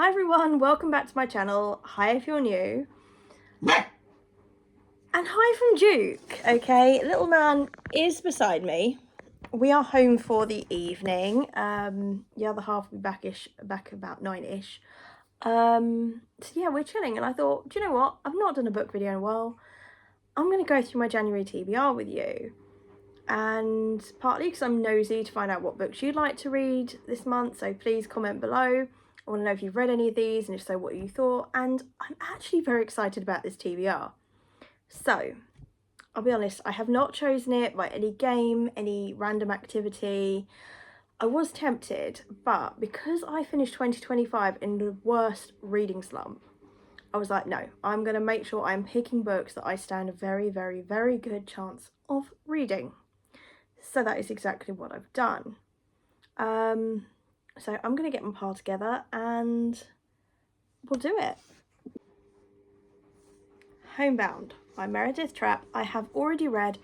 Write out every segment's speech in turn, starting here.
Hi everyone, welcome back to my channel. Hi if you're new. And hi from Duke, okay? Little man is beside me. We are home for the evening. The other half will be back about 9ish. So yeah, we're chilling and I thought, do you know what? I've not done a book video in a while. I'm going to go through my January TBR with you. And partly because I'm nosy to find out what books you'd like to read this month, so please comment below. I want to know if you've read any of these, and if so, what you thought. And I'm actually very excited about this TBR. So, I'll be honest, I have not chosen it by any game, any random activity. I was tempted, but because I finished 2025 in the worst reading slump, I was like, no, I'm going to make sure I'm picking books that I stand a very, very, very good chance of reading. So that is exactly what I've done. So I'm going to get my pile together and we'll do it. Homebound by Meredith Trapp, I have already read,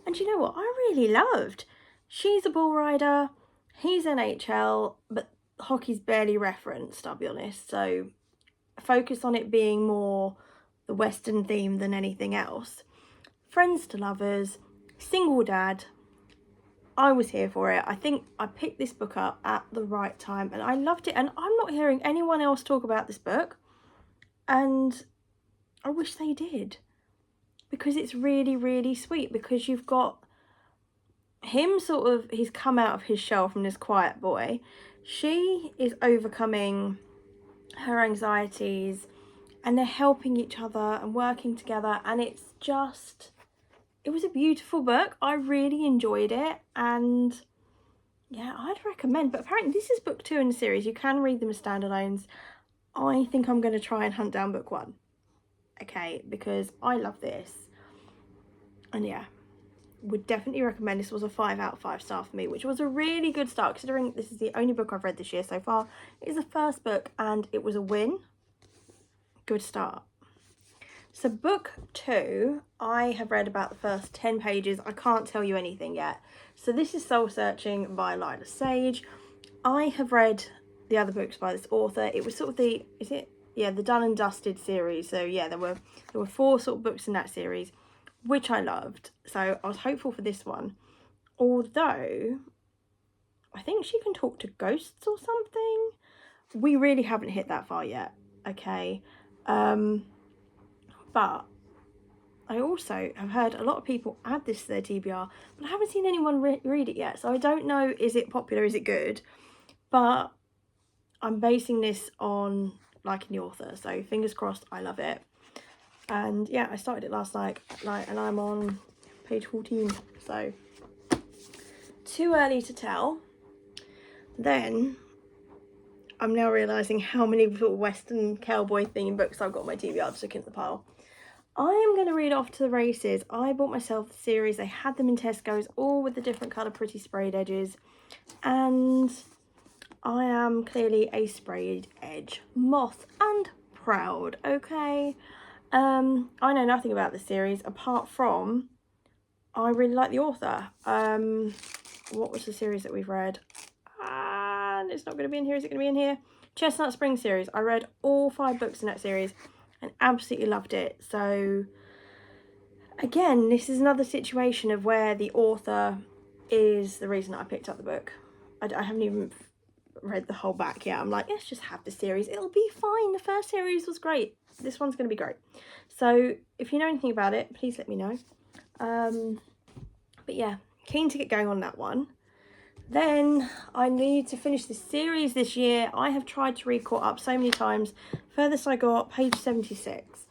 and you know what, I really loved. She's a bull rider, he's NHL, but hockey's barely referenced, I'll be honest, so focus on it being more the Western theme than anything else. Friends to lovers, single dad, I was here for it. I think I picked this book up at the right time and I loved it, and I'm not hearing anyone else talk about this book, and I wish they did, because it's really, really sweet, because you've got him he's come out of his shell from this quiet boy. She is overcoming her anxieties and they're helping each other and working together, and it was a beautiful book. I really enjoyed it, and yeah, I'd recommend. But apparently this is book 2 in the series. You can read them as standalones. I think I'm going to try and hunt down book 1. Okay, because I love this. And yeah, would definitely recommend. This was a 5 out of 5 star for me, which was a really good start considering this is the only book I've read this year so far. It is the first book and it was a win. Good start. So book 2, I have read about the first 10 pages. I can't tell you anything yet. So this is Soul Searching by Lila Sage. I have read the other books by this author. It was sort of the Done and Dusted series. So yeah, there were 4 sort of books in that series, which I loved. So I was hopeful for this one. Although, I think she can talk to ghosts or something. We really haven't hit that far yet, okay? But I also have heard a lot of people add this to their TBR, but I haven't seen anyone read it yet. So I don't know, is it popular, is it good? But I'm basing this on liking the author, so fingers crossed I love it. And yeah, I started it last night and I'm on page 14, so too early to tell. Then I'm now realising how many little Western cowboy themed books I've got on my TBR just looking at the pile. I am going to read Off to the Races. I bought myself the series. They had them in Tesco's, all with the different colour pretty sprayed edges, and I am clearly a sprayed edge moth and proud, okay? I know nothing about the series apart from I really like the author. What was the series that we've read? And it's not going to be in here. Is it going to be in here? Chestnut Spring series. I read all 5 books in that series and absolutely loved it. So again, this is another situation of where the author is the reason I picked up the book. I haven't even read the whole back yet. I'm like, let's just have the series. It'll be fine. The first series was great. This one's going to be great. So if you know anything about it, please let me know. But yeah, keen to get going on that one. Then I need to finish this series this year. I have tried to read Caught Up so many times. Furthest I got, page 76.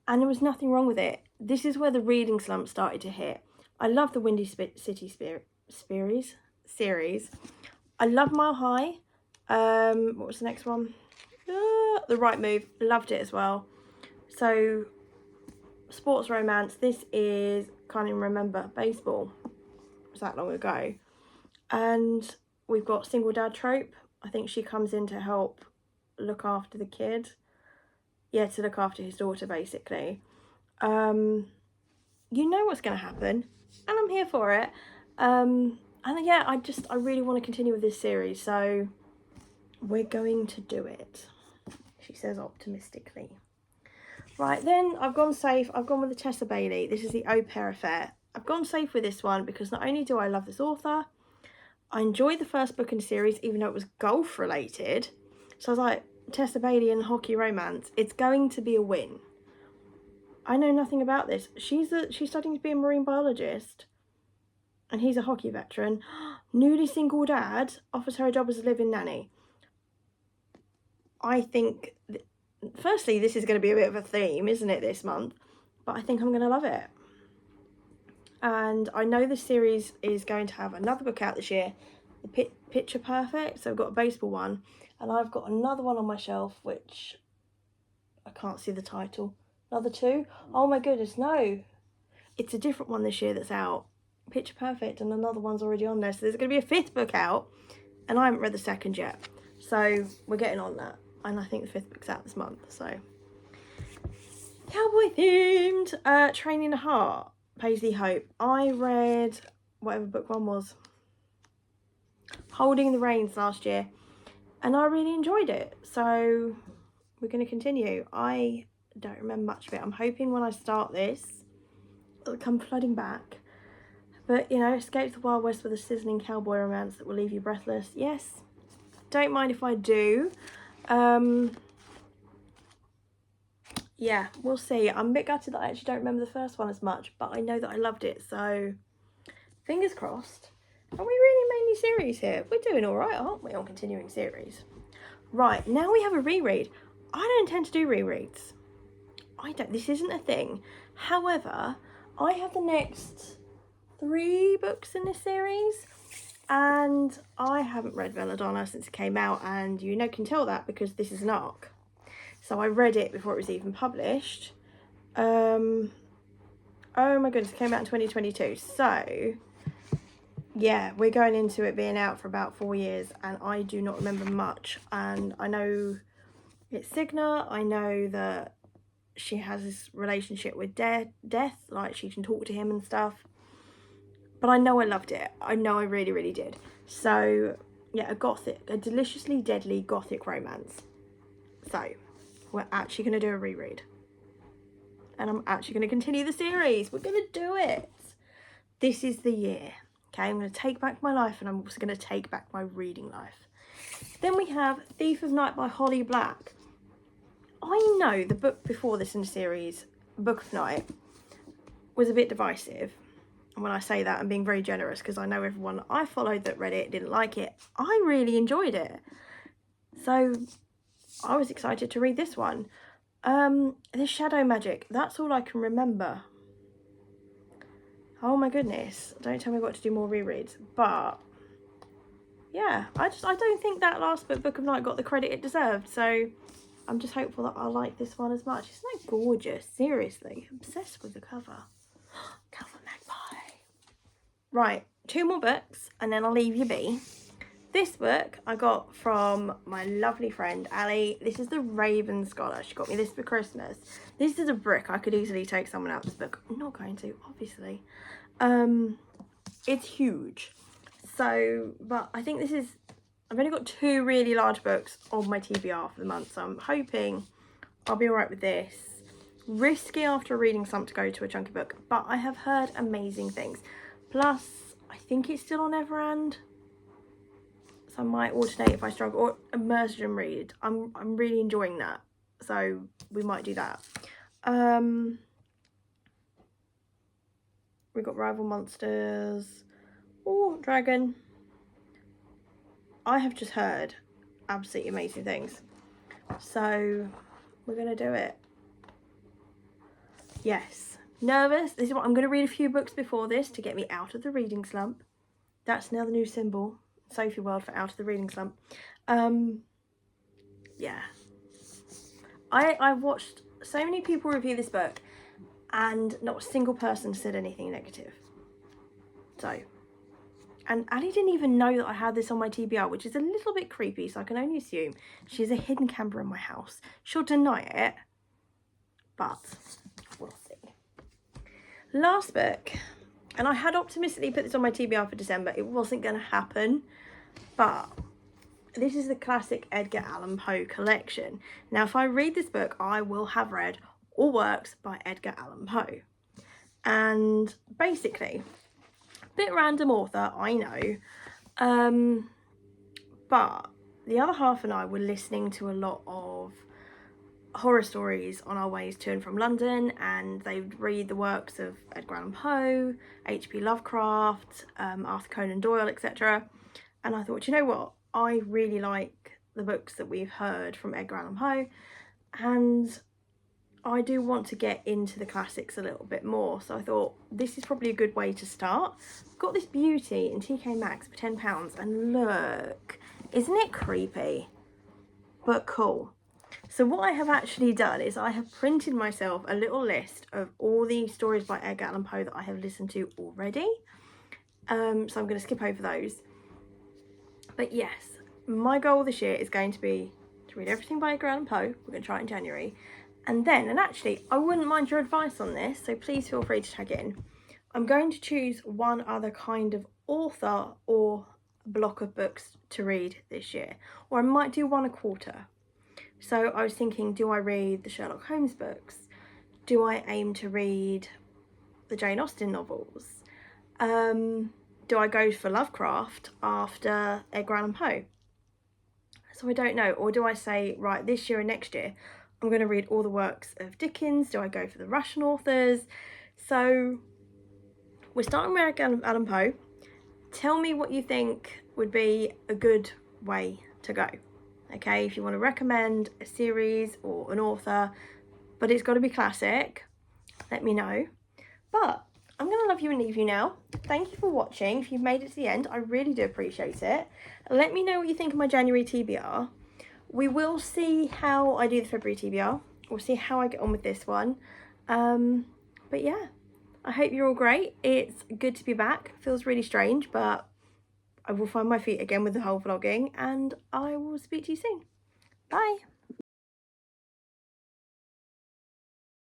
And there was nothing wrong with it. This is where the reading slump started to hit. I love the Windy City series. I love Mile High. What was the next one? The Right Move. Loved it as well. So, sports romance. This is, can't even remember, baseball. It was that long ago. And we've got Single Dad Trope. I think she comes in to help look after the kid. Yeah, to look after his daughter, basically. You know what's going to happen, and I'm here for it. And yeah, I really want to continue with this series, so we're going to do it. she says optimistically. Right, then I've gone safe. I've gone with the Tessa Bailey. This is the Au Pair Affair. I've gone safe with this one because not only do I love this author, I enjoyed the first book in the series, even though it was golf related. So I was like, Tessa Bailey and hockey romance, it's going to be a win. I know nothing about this. She's studying to be a marine biologist, and he's a hockey veteran. Newly single dad offers her a job as a live-in nanny. I think, firstly, this is going to be a bit of a theme, isn't it, this month? But I think I'm going to love it. And I know this series is going to have another book out this year, the Picture Perfect. So I've got a baseball one, and I've got another one on my shelf, which I can't see the title. Another two? Oh my goodness, no. It's a different one this year that's out. Picture Perfect, and another one's already on there. So there's going to be a fifth book out, and I haven't read the second yet. So we're getting on that. And I think the fifth book's out this month. So cowboy themed. Training the Heart, Paisley Hope. I read whatever book one was, Holding the Reins, last year, and I really enjoyed it. So we're going to continue. I don't remember much of it. I'm hoping when I start this, it'll come flooding back. But, you know, escape the Wild West with a sizzling cowboy romance that will leave you breathless. Yes, don't mind if I do. Yeah, we'll see. I'm a bit gutted that I actually don't remember the first one as much, but I know that I loved it, so fingers crossed. Are we really mainly series here? We're doing all right, aren't we, on continuing series? Right, now we have a reread. I don't intend to do rereads. This isn't a thing. However, I have the next 3 books in this series, and I haven't read Belladonna since it came out, and you know, can tell that because this is an arc. So I read it before it was even published. Oh my goodness, it came out in 2022. So yeah, we're going into it being out for about 4 years, and I do not remember much. And I know it's Cigna. I know that she has this relationship with death, like she can talk to him and stuff. But I know I loved it. I know I really, really did. So yeah, a deliciously deadly gothic romance. So we're actually going to do a reread. And I'm actually going to continue the series. We're going to do it. This is the year. Okay, I'm going to take back my life, and I'm also going to take back my reading life. Then we have Thief of Night by Holly Black. I know the book before this in the series, Book of Night, was a bit divisive. And when I say that, I'm being very generous because I know everyone I followed that read it didn't like it. I really enjoyed it. So I was excited to read this one. The Shadow Magic, that's all I can remember. Oh my goodness, don't tell me what to do more rereads. But yeah, I don't think that last Book of Night got the credit it deserved. So I'm just hopeful that I'll like this one as much. Isn't that gorgeous? Seriously, obsessed with the cover. Cover magpie. Right, 2 more books and then I'll leave you be. This book I got from my lovely friend Ali. This is the Raven Scholar. She got me this for Christmas. This is a brick. I could easily take someone out this book. I'm not going to, obviously. It's huge. So, but I think I've only got 2 really large books on my TBR for the month. So I'm hoping I'll be alright with this. Risky after reading something to go to a chunky book, but I have heard amazing things. Plus, I think it's still on Everand. So I might alternate if I struggle, or immersion read. I'm really enjoying that. So we might do that. We've got Rival Monsters. Oh, Dragon. I have just heard absolutely amazing things. So we're going to do it. Yes. Nervous. This is what I'm going to read a few books before this to get me out of the reading slump. That's now the new symbol. Sophie World for out of the reading slump. Yeah. I've watched so many people review this book and not a single person said anything negative. So, and Ali didn't even know that I had this on my TBR, which is a little bit creepy, so I can only assume she has a hidden camera in my house. She'll deny it, but we'll see. Last book, and I had optimistically put this on my TBR for December. It wasn't going to happen, but this is the classic Edgar Allan Poe collection. Now, if I read this book, I will have read all works by Edgar Allan Poe. And basically, a bit random author, I know, but the other half and I were listening to a lot of horror stories on our ways to and from London, and they would read the works of Edgar Allan Poe, H.P. Lovecraft, Arthur Conan Doyle, etc. And I thought, you know what, I really like the books that we've heard from Edgar Allan Poe, and I do want to get into the classics a little bit more. So I thought this is probably a good way to start. I've got this beauty in TK Maxx for £10, and look, isn't it creepy? But cool. So what I have actually done is I have printed myself a little list of all the stories by Edgar Allan Poe that I have listened to already. So I'm going to skip over those. But yes, my goal this year is going to be to read everything by Edgar Allan Poe. We're going to try it in January. And then, and actually, I wouldn't mind your advice on this, so please feel free to tag in. I'm going to choose one other kind of author or block of books to read this year. Or I might do one a quarter. So I was thinking, do I read the Sherlock Holmes books? Do I aim to read the Jane Austen novels? Do I go for Lovecraft after Edgar Allan Poe? So I don't know. Or do I say, right, this year and next year, I'm going to read all the works of Dickens? Do I go for the Russian authors? So we're starting with Edgar Allan Poe. Tell me what you think would be a good way to go. Okay, if you want to recommend a series or an author, but it's got to be classic, let me know. But I'm going to love you and leave you now. Thank you for watching. If you've made it to the end, I really do appreciate it. Let me know what you think of my January TBR. We will see how I do the February TBR. We'll see how I get on with this one. But yeah, I hope you're all great. It's good to be back. Feels really strange, but I will find my feet again with the whole vlogging, and I will speak to you soon. Bye.